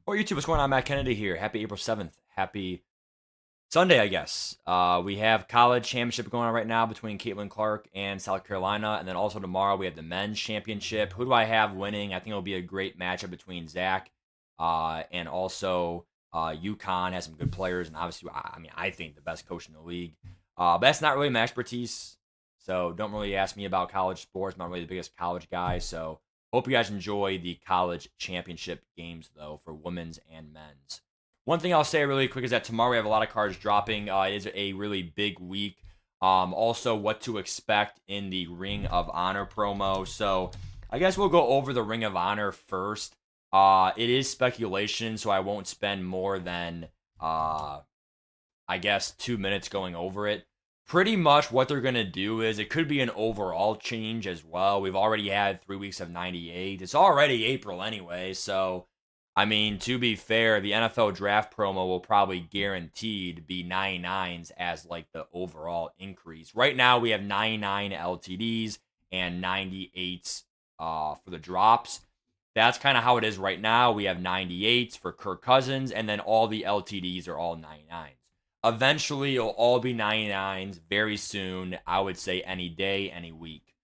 Or YouTube, what's going on? Matt Kennedy here. Happy April 7th. Happy Sunday, I guess. We have college championship going on right now between Caitlin Clark and South Carolina. And then also tomorrow we have the men's championship. Who do I have winning? I think it'll be a great matchup between Zach and also UConn has some good players. And obviously, I think the best coach in the league. But that's not really my expertise. So don't really ask me about college sports. I'm not really the biggest college guy. So hope you guys enjoy the college championship games, though, for women's and men's. One thing I'll say really quick is that tomorrow we have a lot of cards dropping. It is a really big week. Also, what to expect in the Ring of Honor promo. So I guess we'll go over the Ring of Honor first. It is speculation, so I won't spend more than, I guess, 2 minutes going over it. Pretty much what they're going to do is it could be an overall change as well. We've already had 3 weeks of 98. It's already April anyway. So, I mean, to be fair, the NFL draft promo will probably guaranteed be 99s as like the overall increase. Right now, we have 99 LTDs and 98s for the drops. That's kind of how it is right now. We have 98s for Kirk Cousins, and then all the LTDs are all 99s. Eventually, it'll all be 99s very soon. I would say any day, any week.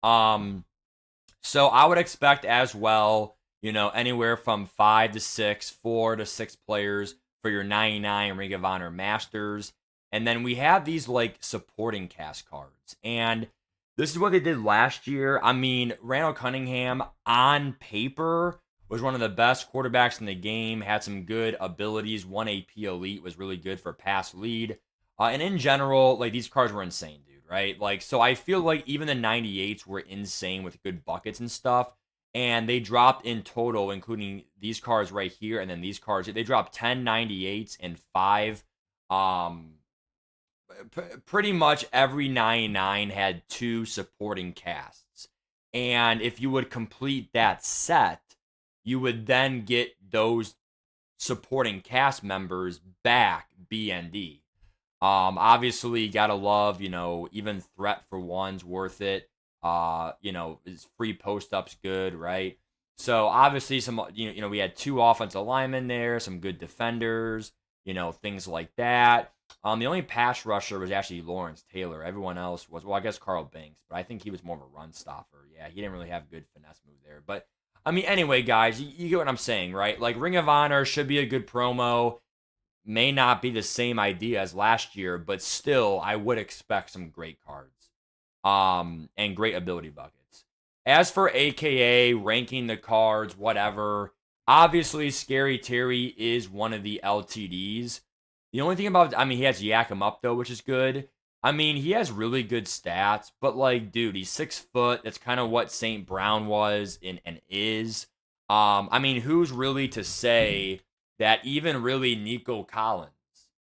So I would expect as well, anywhere from 5 to 6, 4 to 6 players for your 99 Ring of Honor Masters. And then we have these like supporting cast cards. And this is what they did last year. I mean, Randall Cunningham on paper was one of the best quarterbacks in the game, had some good abilities. 1 AP Elite was really good for pass lead. And in general, like these cards were insane, dude, right? Like, so I feel like even the 98s were insane with good buckets and stuff. And they dropped in total, including these cards right here and then these cards. They dropped 10 98s and 5. Pretty much every 99 had 2 supporting casts. And if you would complete that set, you would then get those supporting cast members back BND. Obviously, gotta love, even Threat for One's worth it. His free post up's good, right? So obviously, some we had 2 offensive linemen there, some good defenders, things like that. The only pass rusher was actually Lawrence Taylor. Everyone else was, well, I guess Carl Banks, but I think he was more of a run stopper. Yeah, he didn't really have good finesse move there, but I mean, anyway, guys, you get what I'm saying, right? Like, Ring of Honor should be a good promo. May not be the same idea as last year, but still, I would expect some great cards. And great ability buckets. As for AKA, ranking the cards, whatever, obviously, Scary Terry is one of the LTDs. The only thing about, he has Yak him up, though, which is good. I mean, he has really good stats, but like, dude, he's 6 foot. That's kind of what St. Brown was and is. Who's really to say that even really Nico Collins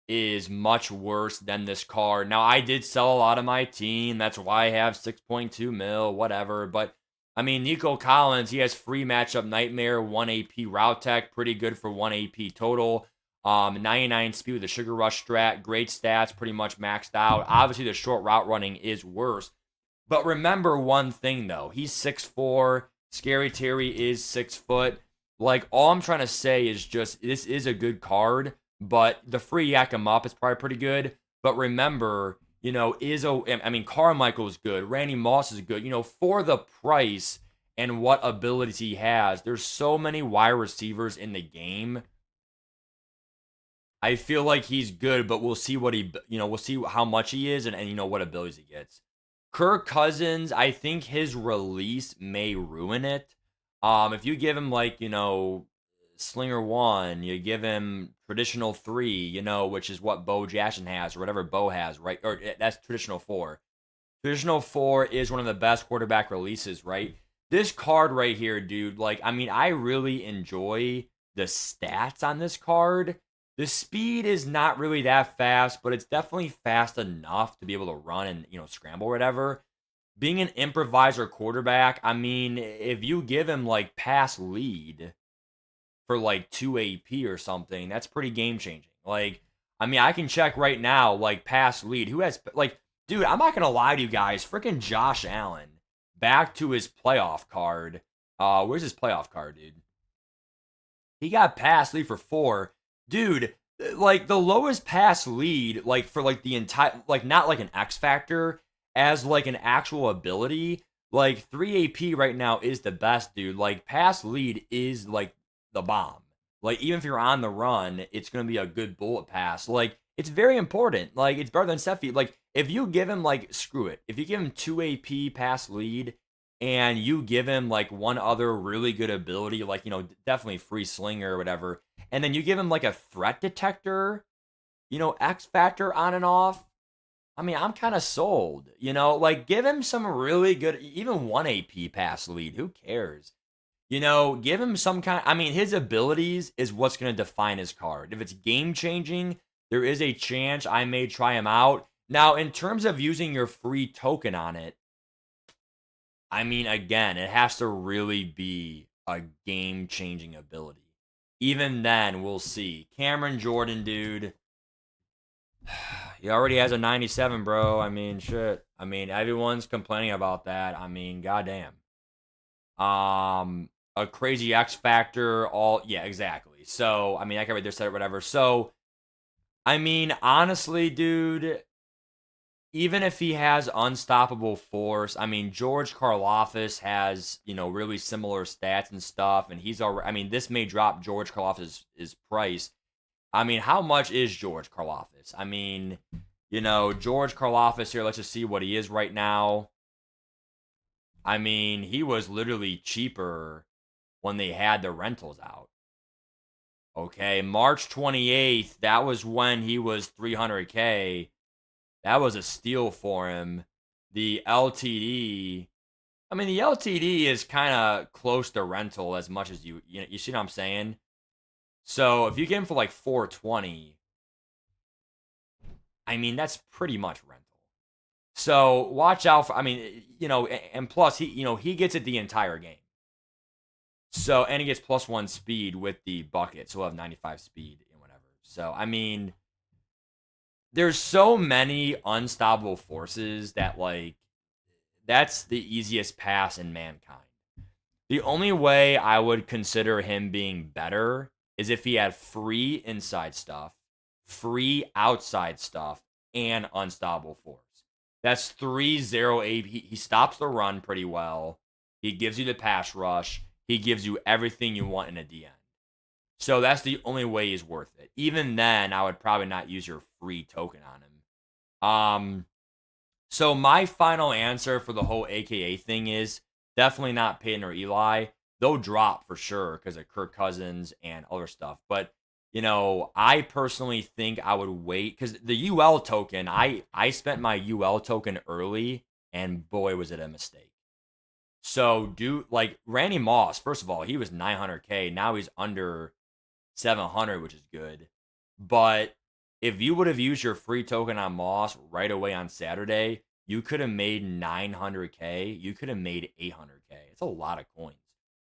is much worse than this card? Now, I did sell a lot of my team. That's why I have 6.2 mil, whatever. But Nico Collins, he has free matchup nightmare, 1 AP route tech, pretty good for 1 AP total. 99 speed with the Sugar Rush strat, great stats, pretty much maxed out. Obviously, the short route running is worse. But remember one thing, though. He's 6'4". Scary Terry is 6 foot. Like, all I'm trying to say is just, this is a good card, but the free yak him up is probably pretty good. But remember, Carmichael is good. Randy Moss is good. For the price and what abilities he has, there's so many wide receivers in the game. I feel like he's good, but we'll see we'll see how much he is and what abilities he gets. Kirk Cousins, I think his release may ruin it. If you give him Slinger 1, you give him traditional 3, which is what Bo Jackson has or whatever Bo has, right? Or that's traditional 4. Traditional 4 is one of the best quarterback releases, right? This card right here, dude, I really enjoy the stats on this card. The speed is not really that fast, but it's definitely fast enough to be able to run and, scramble or whatever. Being an improviser quarterback, if you give him pass lead for 2 AP or something, that's pretty game changing. I can check right now, pass lead. Who has, dude, I'm not going to lie to you guys. Freaking Josh Allen, back to his playoff card. Where's his playoff card, dude? He got pass lead for 4. Dude, like the lowest pass lead, like for like the entire, like not like an X factor, as like an actual ability, like 3 AP right now is the best, dude. Like pass lead is like the bomb. Like even if you're on the run, it's gonna be a good bullet pass. Like it's very important. Like it's better than set feed. Like if you give him like screw it, if you give him 2 AP pass lead and you give him like one other really good ability, like definitely free slinger or whatever, and then you give him like a threat detector, X factor on and off. I mean, I'm kind of sold. Like give him some really good, even 1 AP pass lead. Who cares? Give him some kind. I mean, his abilities is what's going to define his card. If it's game changing, there is a chance I may try him out. Now, in terms of using your free token on it, I mean, again, it has to really be a game changing ability. Even then, we'll see. Cameron Jordan, dude. He already has a 97, bro. I mean, shit. I mean, everyone's complaining about that. I mean, goddamn. A crazy X factor, yeah, exactly. So, I mean, I can read their set or whatever. So, I mean, honestly, dude, even if he has unstoppable force, I mean, George Karlaftis has, really similar stats and stuff, and he's already, I mean, this may drop George Karlaftis' price. I mean, how much is George Karlaftis? I mean, George Karlaftis here, let's just see what he is right now. I mean, he was literally cheaper when they had the rentals out. Okay, March 28th, that was when he was 300K. That was a steal for him. The LTD, I mean, the LTD is kind of close to rental as much as you see what I'm saying? So if you get him for like 420, I mean, that's pretty much rental. So watch out for, I mean, and plus he gets it the entire game. So, and he gets +1 speed with the bucket, so he'll have 95 speed and whatever. So, I mean, there's so many unstoppable forces that, like, that's the easiest pass in mankind. The only way I would consider him being better is if he had free inside stuff, free outside stuff, and unstoppable force. That's 3-0-8. He stops the run pretty well. He gives you the pass rush. He gives you everything you want in a DN. So that's the only way he's worth it. Even then, I would probably not use your free token on him. So my final answer for the whole AKA thing is definitely not Peyton or Eli. They'll drop for sure because of Kirk Cousins and other stuff. But, I personally think I would wait because the UL token, I spent my UL token early, and boy, was it a mistake. So, like Randy Moss, first of all, he was 900K. Now he's under 700, which is good. But if you would have used your free token on Moss right away on Saturday, you could have made 900K. You could have made 800K. It's a lot of coins.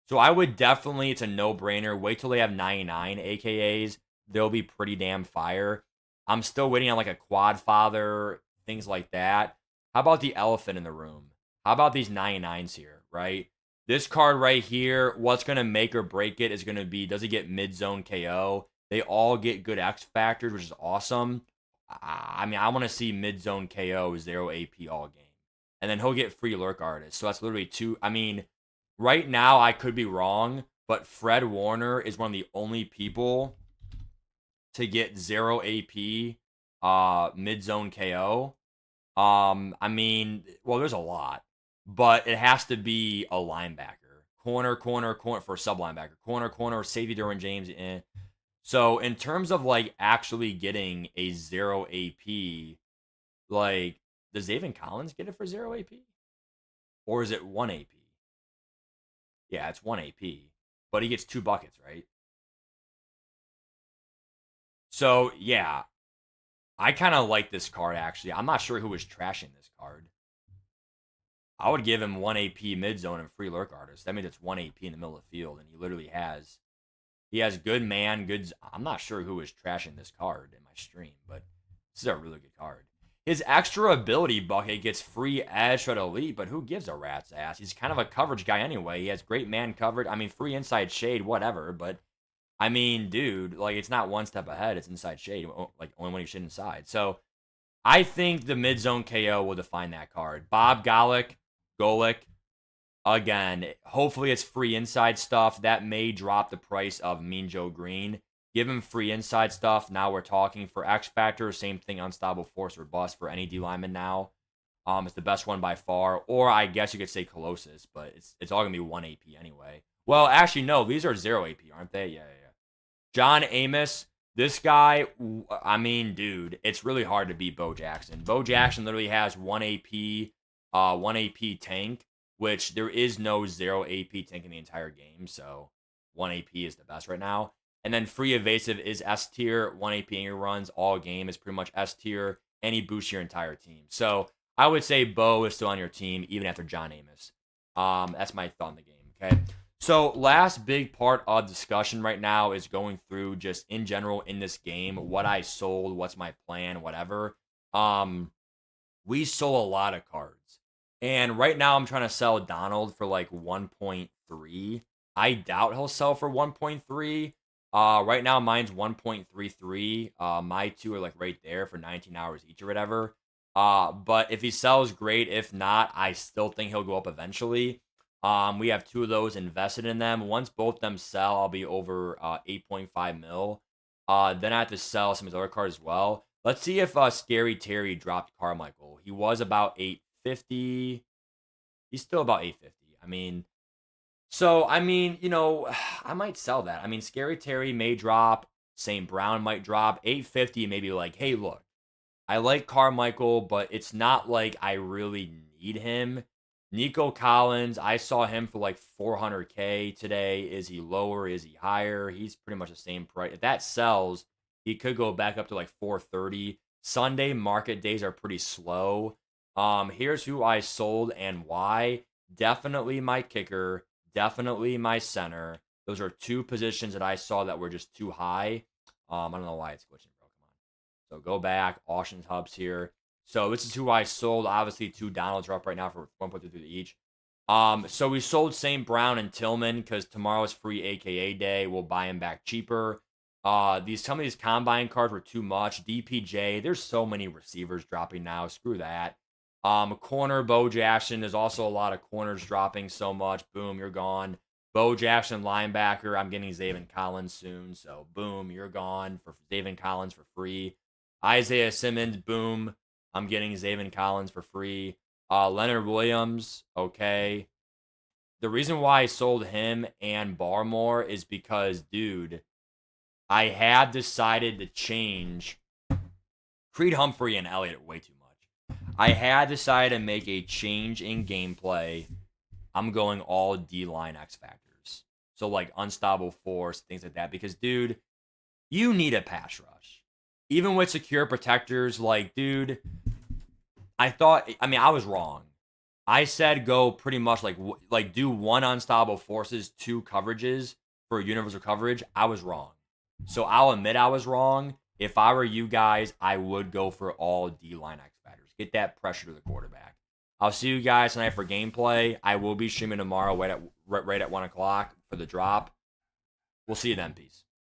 So I would definitely, it's a no-brainer. Wait till they have 99 AKAs. They'll be pretty damn fire. I'm still waiting on like a quad father, things like that. How about the elephant in the room? How about these 99s here, right? This card right here, what's going to make or break it is going to be, does he get mid-zone KO? They all get good X factors, which is awesome. I mean, I want to see mid-zone KO 0 AP all game. And then he'll get free lurk artist. So that's literally 2. I mean, right now I could be wrong, but Fred Warner is one of the only people to get 0 AP mid-zone KO. I mean, well, there's a lot, but it has to be a linebacker. Corner for a sub linebacker. Corner, safety Derwin James. So in terms of like actually getting a 0 AP, like does David Collins get it for 0 AP? Or is it 1 AP? Yeah, it's 1 AP. But he gets 2 buckets, right? So yeah, I kind of like this card actually. I'm not sure who was trashing this card. I would give him 1 AP mid zone and free lurk artist. That means it's 1 AP in the middle of the field, and he literally has. He has good man, good. I'm not sure who was trashing this card in my stream, but this is a really good card. His extra ability bucket gets free edge at elite, but who gives a rat's ass? He's kind of a coverage guy anyway. He has great man coverage. I mean, free inside shade, whatever. But I mean, dude, like it's not one step ahead. It's inside shade. Like only when you shade inside. So I think the mid zone KO will define that card. Bob Golick. Again, hopefully it's free inside stuff. That may drop the price of Mean Joe Green. Give him free inside stuff. Now we're talking for X Factor. Same thing, Unstoppable Force or Bust for any D lineman now. It's the best one by far. Or I guess you could say Colossus, but it's all going to be 1 AP anyway. Well, actually, no. These are 0 AP, aren't they? Yeah. John Amos. This guy, I mean, dude, it's really hard to beat Bo Jackson. Bo Jackson literally has 1 AP tank, which there is no 0 AP tank in the entire game. So 1 AP is the best right now. And then free evasive is S tier. 1 AP in your runs all game is pretty much S tier. And he boosts your entire team. So I would say Bo is still on your team even after John Amos. That's my thought on the game. Okay. So last big part of discussion right now is going through just in general in this game, what I sold, what's my plan, whatever. We sold a lot of cards. And right now I'm trying to sell Donald for like 1.3. I doubt he'll sell for 1.3. Right now mine's 1.33. My two are like right there for 19 hours each or whatever. But if he sells, great. If not, I still think he'll go up eventually. We have two of those invested in them. Once both them sell, I'll be over 8.5 mil. Then I have to sell some of his other cards as well. Let's see if Scary Terry dropped Carmichael. He was about 850. He's still about 850. I mean, I might sell that. I mean, Scary Terry may drop. St. Brown might drop. 850, maybe like, hey, look, I like Carmichael, but it's not like I really need him. Nico Collins, I saw him for like 400K today. Is he lower? Is he higher? He's pretty much the same price. If that sells, he could go back up to like 430. Sunday market days are pretty slow. Here's who I sold and why. Definitely my kicker. Definitely my center. Those are two positions that I saw that were just too high. I don't know why it's glitching, bro. Come on. So go back. Auction hubs here. So this is who I sold. Obviously, two Donalds are up right now for 1.33 each. So we sold St. Brown and Tillman because tomorrow's free AKA day. We'll buy him back cheaper. Some of these combine cards were too much. DPJ, there's so many receivers dropping now. Screw that. Corner, Bo Jackson. There's also a lot of corners dropping so much. Boom, you're gone. Bo Jackson, linebacker. I'm getting Zaven Collins soon. So, boom, you're gone for Zaven Collins for free. Isaiah Simmons, boom. I'm getting Zaven Collins for free. Leonard Williams, okay. The reason why I sold him and Barmore is because, dude, I had decided to change Creed Humphrey and Elliott way too much. I had decided to make a change in gameplay. I'm going all D-line X Factors. So, like, Unstoppable Force, things like that. Because, dude, you need a pass rush. Even with secure protectors, like, dude, I was wrong. I said go pretty much like do one Unstoppable Forces, two coverages for universal coverage. I was wrong. So I'll admit I was wrong. If I were you guys, I would go for all D-line X Factors. Get that pressure to the quarterback. I'll see you guys tonight for gameplay. I will be streaming tomorrow right at 1 o'clock for the drop. We'll see you then. Peace.